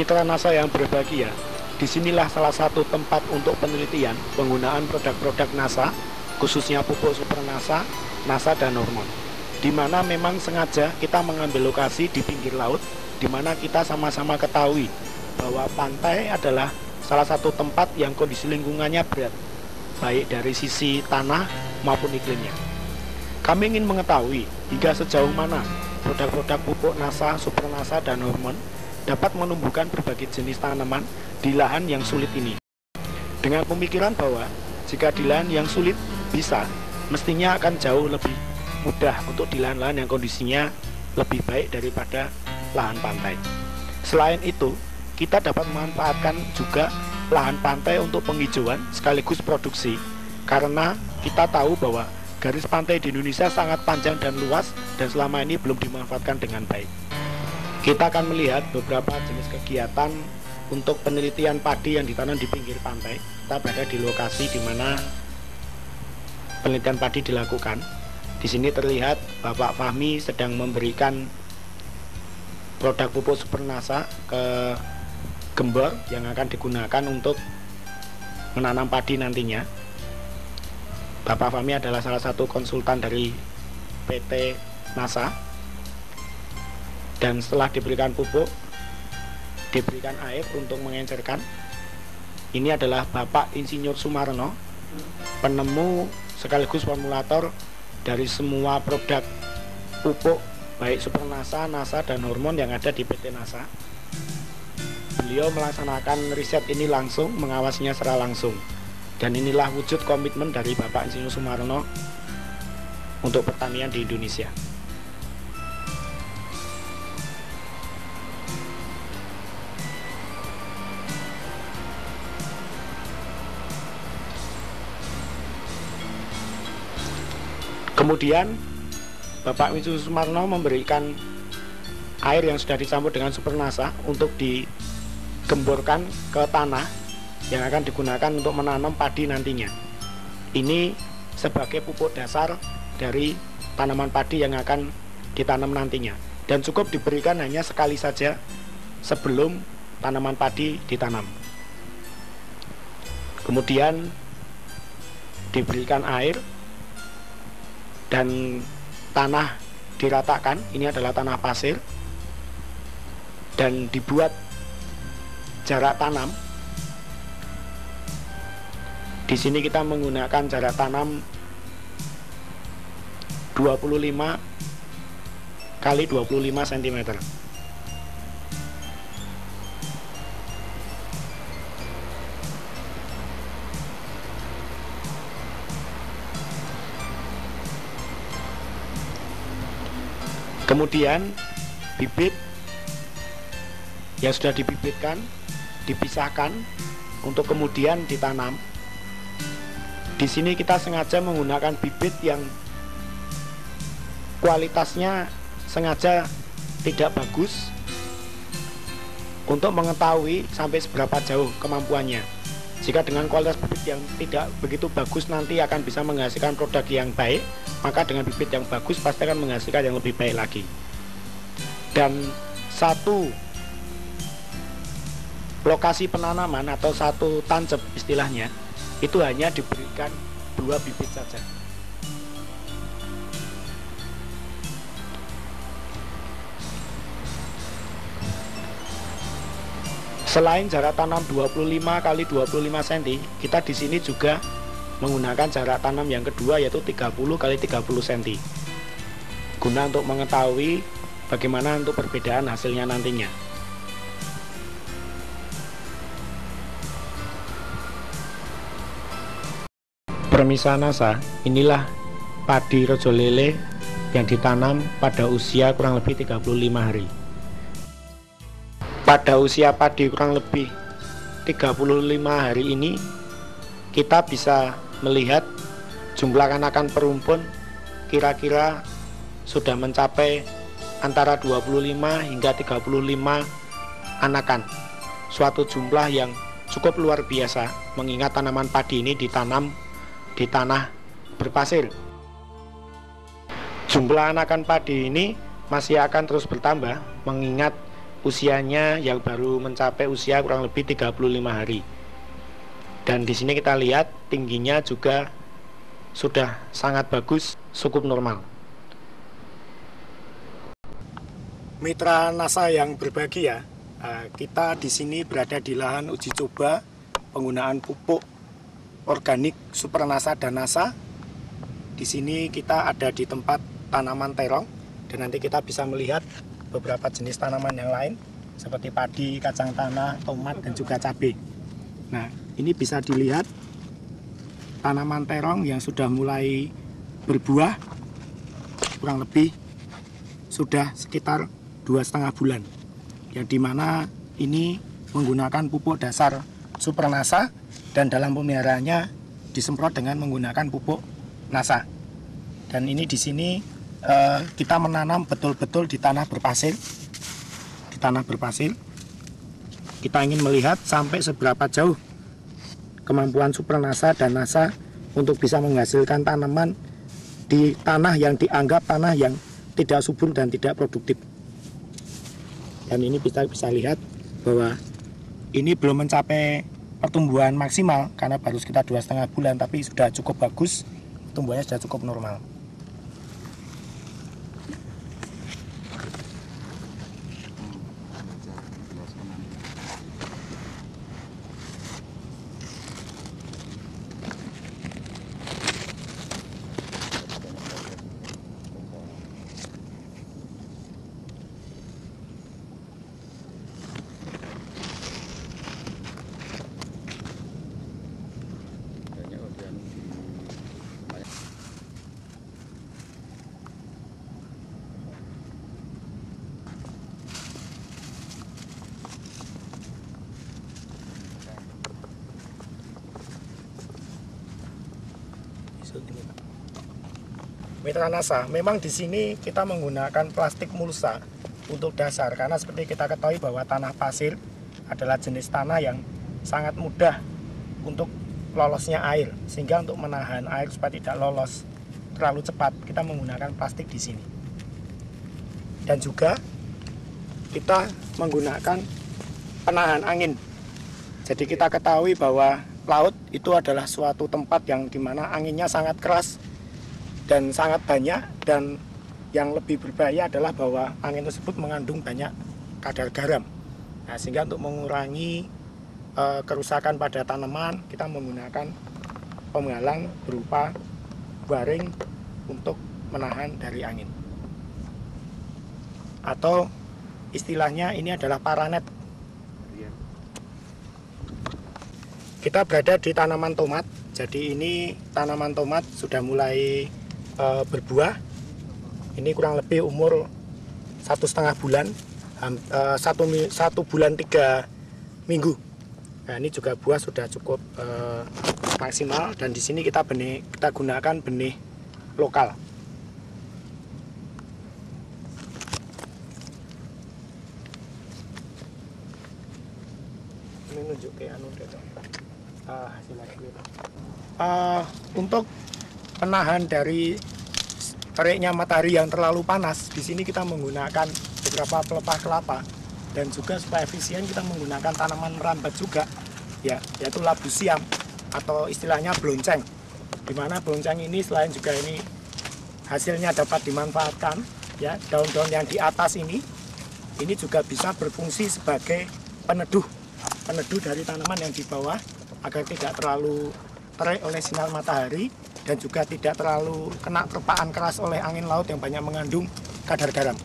Mitra NASA yang berbahagia, disinilah salah satu tempat untuk penelitian penggunaan produk-produk NASA, khususnya pupuk super NASA, NASA dan hormon. Di mana memang sengaja kita mengambil lokasi di pinggir laut, di mana kita sama-sama ketahui bahwa pantai adalah salah satu tempat yang kondisi lingkungannya berat, baik dari sisi tanah maupun iklimnya. Kami ingin mengetahui hingga sejauh mana produk-produk pupuk NASA, super NASA, dan hormon dapat menumbuhkan berbagai jenis tanaman di lahan yang sulit ini. Dengan pemikiran bahwa jika di lahan yang sulit bisa, mestinya akan jauh lebih mudah untuk di lahan-lahan yang kondisinya lebih baik daripada lahan pantai. Selain itu, kita dapat memanfaatkan juga lahan pantai untuk penghijauan sekaligus produksi, karena kita tahu bahwa garis pantai di Indonesia sangat panjang dan luas dan selama ini belum dimanfaatkan dengan baik. Kita akan melihat beberapa jenis kegiatan untuk penelitian padi yang ditanam di pinggir pantai. Kita berada di lokasi di mana penelitian padi dilakukan. Di sini terlihat Bapak Fahmi sedang memberikan produk pupuk super NASA ke gembor yang akan digunakan untuk menanam padi nantinya. Bapak Fahmi adalah salah satu konsultan dari PT NASA, dan setelah diberikan pupuk, diberikan air untuk mengencerkan. Ini adalah Bapak Insinyur Sumarno, penemu sekaligus formulator dari semua produk pupuk baik super NASA, NASA, dan hormon yang ada di PT NASA. Beliau melaksanakan riset ini langsung, mengawasinya secara langsung. Dan inilah wujud komitmen dari Bapak Insinyur Sumarno untuk pertanian di Indonesia. Kemudian Bapak Insinyur Sumarno memberikan air yang sudah dicampur dengan super NASA untuk digemborkan ke tanah yang akan digunakan untuk menanam padi nantinya. Ini sebagai pupuk dasar dari tanaman padi yang akan ditanam nantinya, dan cukup diberikan hanya sekali saja sebelum tanaman padi ditanam. Kemudian diberikan air dan tanah diratakan. Ini adalah tanah pasir, dan dibuat jarak tanam. Di sini kita menggunakan jarak tanam 25 kali 25 cm. Kemudian bibit yang sudah dibibitkan dipisahkan untuk kemudian ditanam. Di sini kita sengaja menggunakan bibit yang kualitasnya sengaja tidak bagus untuk mengetahui sampai seberapa jauh kemampuannya. Jika dengan kualitas bibit yang tidak begitu bagus nanti akan bisa menghasilkan produk yang baik, maka dengan bibit yang bagus pasti akan menghasilkan yang lebih baik lagi. Dan satu lokasi penanaman atau satu tancep istilahnya itu hanya diberikan 2 bibit saja. Selain jarak tanam 25 kali 25 cm, kita di sini juga menggunakan jarak tanam yang kedua yaitu 30 kali 30 cm. Guna untuk mengetahui bagaimana untuk perbedaan hasilnya nantinya. Permisah NASA, inilah padi rojo lele yang ditanam pada usia kurang lebih 35 hari. Pada usia padi kurang lebih 35 hari ini, kita bisa melihat jumlah anakan perumpun kira-kira sudah mencapai antara 25 hingga 35 anakan. Suatu jumlah yang cukup luar biasa mengingat tanaman padi ini ditanam di tanah berpasir. Jumlah anakan padi ini masih akan terus bertambah mengingat usianya yang baru mencapai usia kurang lebih 35 hari. Dan di sini kita lihat tingginya juga sudah sangat bagus, cukup normal. Mitra NASA yang berbahagia, kita di sini berada di lahan uji coba penggunaan pupuk organik Super NASA dan NASA. Di sini kita ada di tempat tanaman terong, dan nanti kita bisa melihat beberapa jenis tanaman yang lain seperti padi, kacang tanah, tomat, dan juga cabai. Nah, ini bisa dilihat tanaman terong yang sudah mulai berbuah, kurang lebih sudah sekitar 2,5 bulan, yang dimana ini menggunakan pupuk dasar Super NASA, dan dalam pemeliharaannya disemprot dengan menggunakan pupuk NASA. Dan ini di sini kita menanam betul-betul di tanah berpasir. Di tanah berpasir kita ingin melihat sampai seberapa jauh kemampuan Super NASA dan NASA untuk bisa menghasilkan tanaman di tanah yang dianggap tanah yang tidak subur dan tidak produktif. Dan ini kita bisa lihat bahwa ini belum mencapai pertumbuhan maksimal karena baru sekitar 2,5 bulan, tapi sudah cukup bagus, tumbuhannya sudah cukup normal. Mitra NASA, memang di sini kita menggunakan plastik mulsa untuk dasar, karena seperti kita ketahui bahwa tanah pasir adalah jenis tanah yang sangat mudah untuk lolosnya air, sehingga untuk menahan air supaya tidak lolos terlalu cepat, kita menggunakan plastik di sini. Dan juga kita menggunakan penahan angin. Jadi kita ketahui bahwa laut itu adalah suatu tempat yang dimana anginnya sangat keras dan sangat banyak, dan yang lebih berbahaya adalah bahwa angin tersebut mengandung banyak kadar garam. Nah, sehingga untuk mengurangi kerusakan pada tanaman, kita menggunakan penghalang berupa waring untuk menahan dari angin. Atau istilahnya ini adalah paranet. Kita berada di tanaman tomat. Jadi ini tanaman tomat sudah mulai berbuah. Ini kurang lebih umur 1,5 bulan, 1 bulan 3 minggu. Nah, ini juga buah sudah cukup maksimal, dan di sini kita gunakan benih lokal. Ini nunjuk ke anu untuk penahan dari teriknya matahari yang terlalu panas, di sini kita menggunakan beberapa pelepah kelapa, dan juga supaya efisien kita menggunakan tanaman merambat juga, ya, yaitu labu siam atau istilahnya blonceng. Dimana blonceng ini selain juga ini hasilnya dapat dimanfaatkan, ya, daun-daun yang di atas ini juga bisa berfungsi sebagai peneduh dari tanaman yang di bawah, agar tidak terlalu terik oleh sinar matahari, dan juga tidak terlalu kena terpaan keras oleh angin laut yang banyak mengandung kadar garam.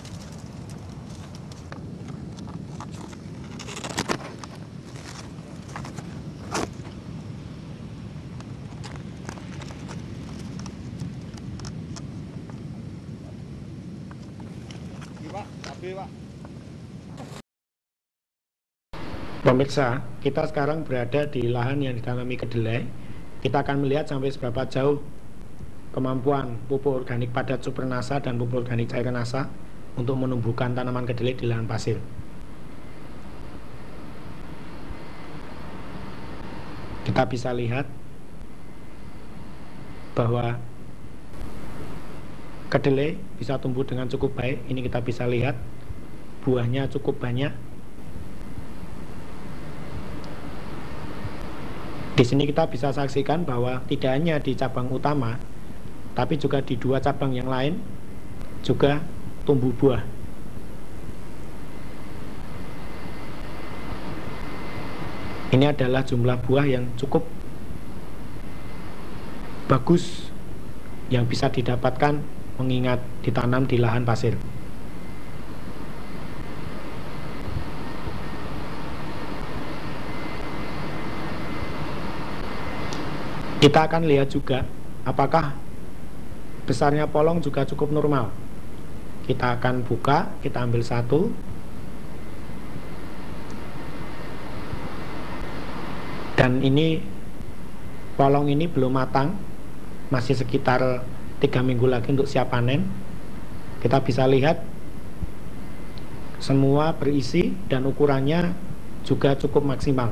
Pemirsa, kita sekarang berada di lahan yang ditanami kedelai. Kita akan melihat sampai seberapa jauh kemampuan pupuk organik padat Super NASA dan pupuk organik cairan NASA untuk menumbuhkan tanaman kedelai di lahan pasir. Kita bisa lihat bahwa kedelai bisa tumbuh dengan cukup baik. Ini kita bisa lihat buahnya cukup banyak, Di sini kita bisa saksikan bahwa tidak hanya di cabang utama, tapi juga di dua cabang yang lain juga tumbuh buah. Ini adalah jumlah buah yang cukup bagus yang bisa didapatkan mengingat ditanam di lahan pasir. Kita akan lihat juga apakah besarnya polong juga cukup normal. Kita akan buka, kita ambil satu. Dan ini polong ini belum matang, masih sekitar 3 minggu lagi untuk siap panen. Kita bisa lihat semua berisi dan ukurannya juga cukup maksimal.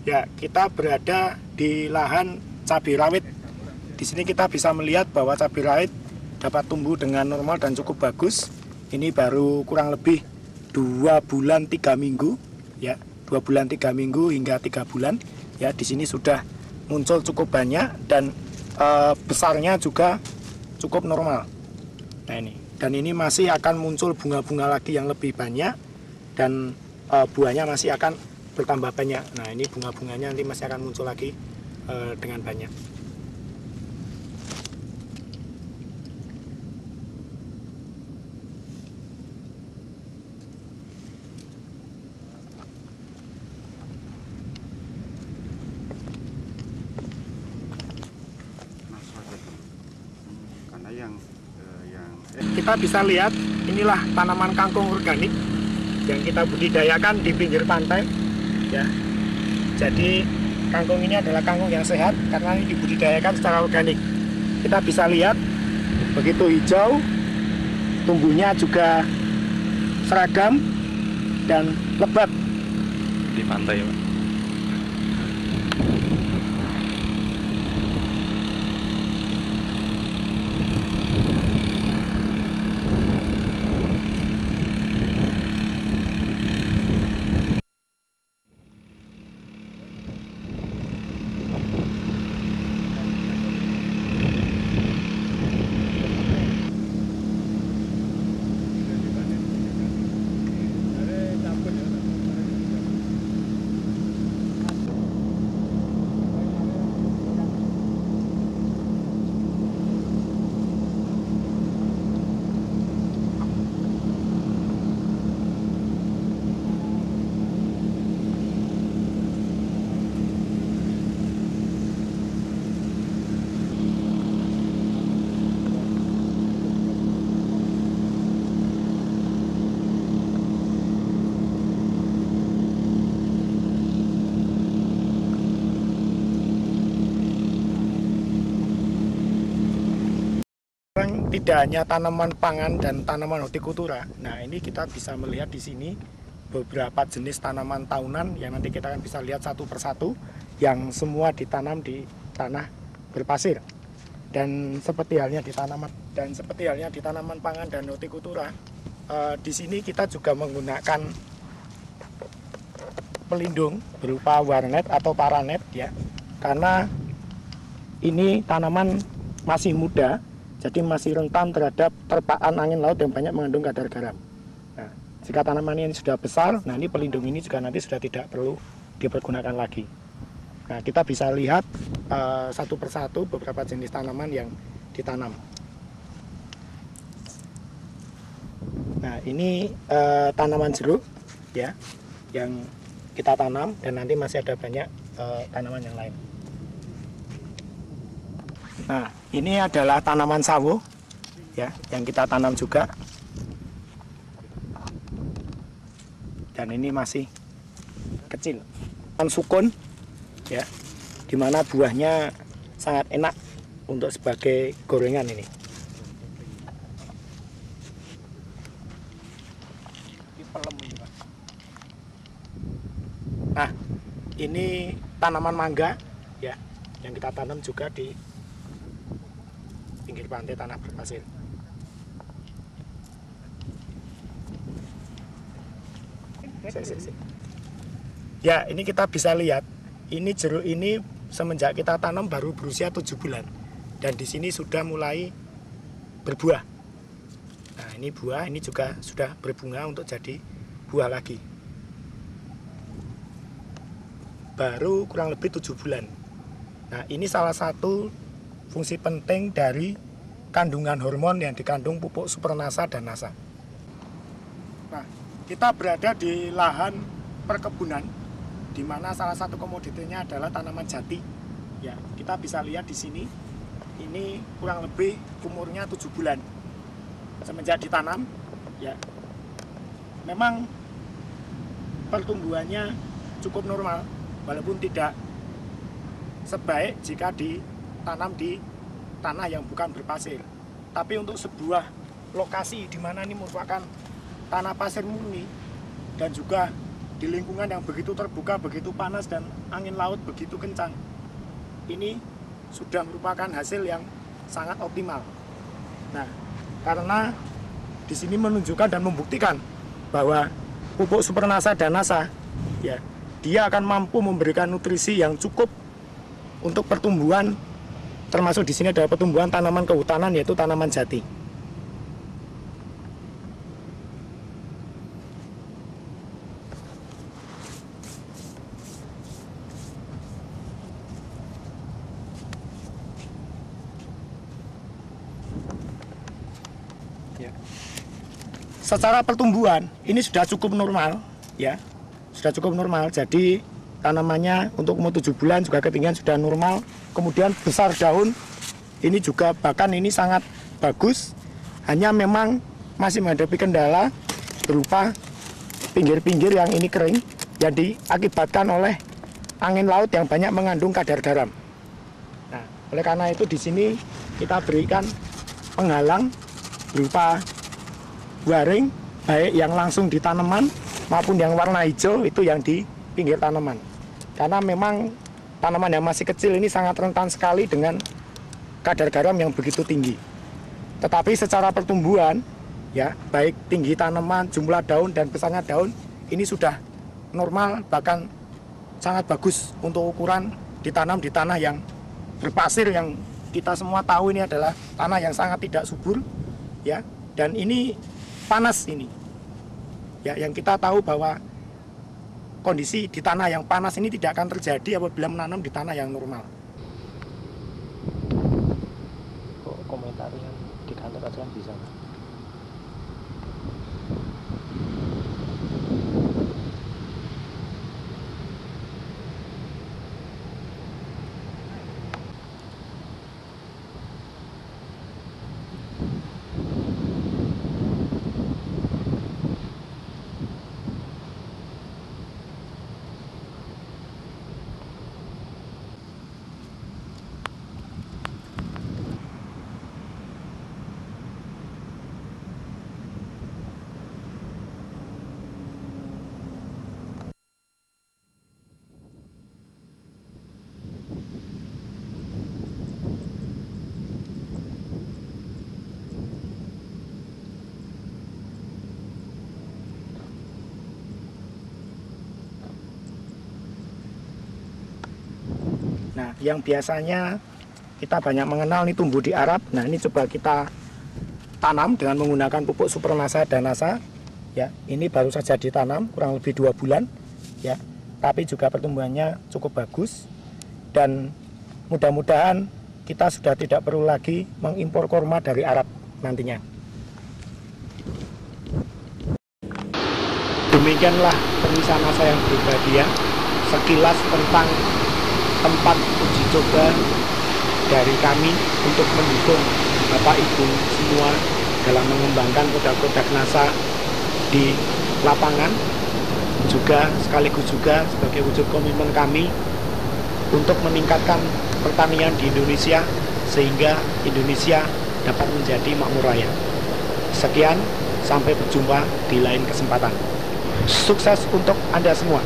Ya, kita berada di lahan cabai rawit. Di sini kita bisa melihat bahwa cabai rawit dapat tumbuh dengan normal dan cukup bagus. Ini baru kurang lebih 2 bulan 3 minggu, ya, 2 bulan 3 minggu hingga 3 bulan. Ya, di sini sudah muncul cukup banyak dan besarnya juga cukup normal. Nah ini, dan ini masih akan muncul bunga-bunga lagi yang lebih banyak dan buahnya masih akan bertambah banyak. Nah ini bunga-bunganya nanti masih akan muncul lagi dengan banyak. Kita bisa lihat inilah tanaman kangkung organik yang kita budidayakan di pinggir pantai. Ya, jadi kangkung ini adalah kangkung yang sehat karena ini dibudidayakan secara organik. Kita bisa lihat begitu hijau, tumbuhnya juga seragam dan lebat di pantai, Pak. Tidak hanya tanaman pangan dan tanaman hortikultura. Nah, ini kita bisa melihat di sini beberapa jenis tanaman tahunan yang nanti kita akan bisa lihat satu persatu yang semua ditanam di tanah berpasir. Dan seperti halnya di tanaman pangan dan hortikultura, di sini kita juga menggunakan pelindung berupa warnet atau paranet, ya. Karena ini tanaman masih muda, jadi masih rentan terhadap terpaan angin laut yang banyak mengandung kadar garam. Nah, Jika tanaman ini sudah besar, nah ini pelindung ini juga nanti sudah tidak perlu dipergunakan lagi. Nah, kita bisa lihat satu persatu beberapa jenis tanaman yang ditanam. Nah, ini tanaman jeruk ya, yang kita tanam, dan nanti masih ada banyak tanaman yang lain. Nah, ini adalah tanaman sawo ya, yang kita tanam juga. Dan ini masih kecil. Tanaman sukun ya, dimana buahnya sangat enak untuk sebagai gorengan ini. Nah, ini tanaman mangga ya, yang kita tanam juga di pinggir pantai tanah berpasir. Ya, ini kita bisa lihat, ini jeruk ini semenjak kita tanam baru berusia 7 bulan, dan di sini sudah mulai berbuah. Nah, ini buah, ini juga sudah berbunga untuk jadi buah lagi. Baru kurang lebih 7 bulan. Nah, ini salah satu fungsi penting dari kandungan hormon yang dikandung pupuk supernasa dan nasa. Nah, kita berada di lahan perkebunan, di mana salah satu komoditinya adalah tanaman jati. Ya, kita bisa lihat di sini, ini kurang lebih umurnya 7 bulan semenjak ditanam. Ya, memang pertumbuhannya cukup normal, walaupun tidak sebaik jika ditanam di tanah yang bukan berpasir. Tapi untuk sebuah lokasi di mana ini merupakan tanah pasir murni, dan juga di lingkungan yang begitu terbuka, begitu panas, dan angin laut begitu kencang, ini sudah merupakan hasil yang sangat optimal. Nah, karena di sini menunjukkan dan membuktikan bahwa pupuk supernasa dan nasa ya, dia akan mampu memberikan nutrisi yang cukup untuk pertumbuhan, termasuk di sini adalah pertumbuhan tanaman kehutanan, yaitu tanaman jati. Ya. Secara pertumbuhan ini sudah cukup normal ya, sudah cukup normal. Jadi tanamannya untuk umur 7 bulan juga ketinggian sudah normal. Kemudian besar daun ini juga bahkan ini sangat bagus. Hanya memang masih menghadapi kendala berupa pinggir-pinggir yang ini kering, yang diakibatkan oleh angin laut yang banyak mengandung kadar garam. Nah, oleh karena itu di sini kita berikan penghalang berupa waring, baik yang langsung di tanaman maupun yang warna hijau itu yang di pinggir tanaman. Karena memang tanaman yang masih kecil ini sangat rentan sekali dengan kadar garam yang begitu tinggi. Tetapi secara pertumbuhan ya, baik tinggi tanaman, jumlah daun dan besarnya daun ini sudah normal, bahkan sangat bagus untuk ukuran ditanam di tanah yang berpasir, yang kita semua tahu ini adalah tanah yang sangat tidak subur ya, dan ini panas ini ya, yang kita tahu bahwa kondisi di tanah yang panas ini tidak akan terjadi apabila menanam di tanah yang normal. Komentar yang di kantor aja kan bisa. Nah, yang biasanya kita banyak mengenal ini tumbuh di Arab. Nah, ini coba kita tanam dengan menggunakan pupuk supernasa dan nasa Ya, ini baru saja ditanam kurang lebih 2 bulan, ya, tapi juga pertumbuhannya cukup bagus dan mudah-mudahan kita sudah tidak perlu lagi mengimpor kurma dari Arab nantinya. Demikianlah pemirsa saya yang berbahagia, sekilas tentang tempat uji coba dari kami untuk mendukung Bapak Ibu semua dalam mengembangkan produk-produk NASA di lapangan, juga sekaligus juga sebagai wujud komitmen kami untuk meningkatkan pertanian di Indonesia sehingga Indonesia dapat menjadi makmur raya. Sekian, sampai berjumpa di lain kesempatan. Sukses untuk Anda semua.